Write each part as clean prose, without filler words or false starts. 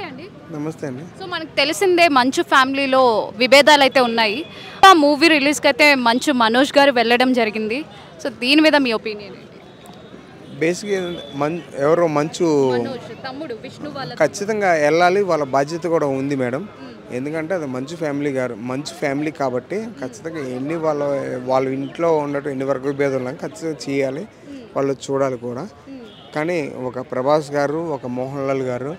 అండి. నమస్తే అండి. సో మనకు తెలిసిందే మంచు ఫ్యామిలీలో విభేదాలు అయితే ఉన్నాయి. ఆ మూవీ రిలీజ్కి అయితే మంచు మనోజ్ గారు వెళ్ళడం జరిగింది. సో దీని మీద మీ ఒపీనియన్ ఏంటి? బేసిక్గా ఎవరో మంచు మనోజ్ తమ్ముడు విష్ణు వాళ్ళ ఖచ్చితంగా వెళ్ళాలి, వాళ్ళ బాధ్యత కూడా ఉంది మేడం. ఎందుకంటే అది మంచు ఫ్యామిలీ కాబట్టి ఖచ్చితంగా వాళ్ళ ఇంట్లో ఉన్నట్టు ఎన్ని వరకు విభేదాలు ఖచ్చితంగా చేయాలి, వాళ్ళు చూడాలి కూడా. కానీ ఒక ప్రభాస్ గారు, ఒక మోహన్ లాల్ గారు,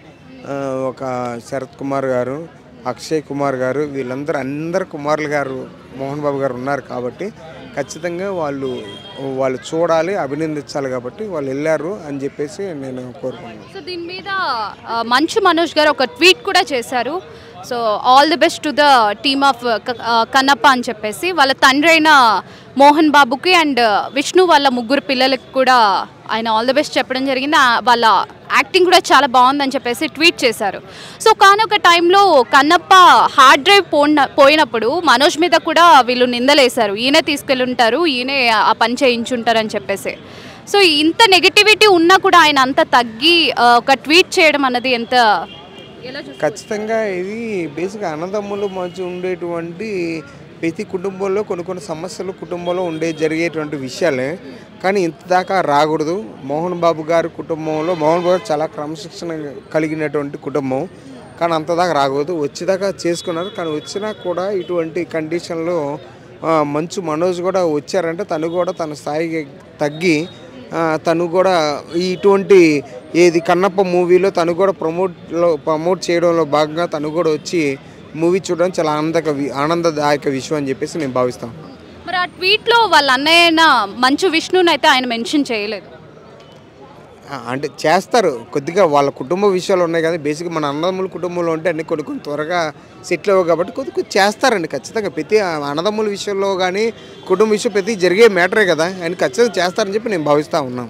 ఒక శరత్ కుమార్ గారు, అక్షయ్ కుమార్ గారు, అందరు కుమారులు గారు, మోహన్ బాబు గారు ఉన్నారు కాబట్టి ఖచ్చితంగా వాళ్ళు చూడాలి, అభినందించాలి కాబట్టి వాళ్ళు వెళ్ళారు అని చెప్పేసి నేను కోరుకున్నాను. సో దీని మీద మంచు మనోజ్ గారు ఒక ట్వీట్ కూడా చేశారు. So all the best to the team of Kannappa అని చెప్పేసి వాళ్ళ తండ్రి అయిన మోహన్ బాబుకి అండ్ విష్ణు వాళ్ళ ముగ్గురు పిల్లలకి కూడా ఆయన ఆల్ ది బెస్ట్ చెప్పడం జరిగింది. వాళ్ళ యాక్టింగ్ కూడా చాలా బాగుందని చెప్పేసి ట్వీట్ చేశారు. సో కానీ ఒక టైంలో కన్నప్ప హార్డ్ డ్రైవ్ పోయినప్పుడు మనోజ్ మీద కూడా వీళ్ళు నిందలేశారు, ఈయనే తీసుకెళ్ళుంటారు, ఈయనే ఆ పని చేయించుంటారు అని చెప్పేసి. సో ఇంత నెగిటివిటీ ఉన్నా కూడా ఆయన అంత తగ్గి ఒక ట్వీట్ చేయడం అన్నది ఎంత ఖచ్చితంగా ఇది బేసిక్గా అన్నదమ్ములు మధ్య ఉండేటువంటి ప్రతి కుటుంబంలో కొన్ని సమస్యలు కుటుంబంలో జరిగేటువంటి విషయాలే. కానీ ఇంత దాకా రాకూడదు. మోహన్ బాబు గారి కుటుంబంలో మోహన్ బాబు చాలా క్రమశిక్షణ కలిగినటువంటి కుటుంబం, కానీ అంత దాకా రాకూడదు. వచ్చేదాకా చేసుకున్నారు, కానీ వచ్చినా కూడా ఇటువంటి కండిషన్లో మంచు మనోజ్ కూడా వచ్చారంటే తను కూడా తన స్థాయికి తగ్గి తను కూడా ఇటువంటి కన్నప్ప మూవీలో తను కూడా ప్రమోట్ చేయడంలో భాగంగా తను కూడా వచ్చి మూవీ చూడడం చాలా ఆనందదాయక విషయం అని చెప్పేసి నేను భావిస్తాను. మరి ఆ ట్వీట్లో వాళ్ళ అన్నయ్య మంచు విష్ణుని అయితే ఆయన మెన్షన్ చేయలేదు. అంటే చేస్తారు, కొద్దిగా వాళ్ళ కుటుంబ విషయాలు ఉన్నాయి కదా. బేసిక్గా మన అన్నదమ్ముల కుటుంబంలో ఉంటే అన్ని కొన్ని త్వరగా సెటిల్ అవ్వవు కాబట్టి కొద్దిగా చేస్తారండి. ఖచ్చితంగా ప్రతి అన్నదమ్ముల విషయంలో కానీ కుటుంబ విషయం ప్రతి జరిగే మ్యాటరే కదా, ఆయన ఖచ్చితంగా చేస్తారని చెప్పి నేను భావిస్తూ ఉన్నాను.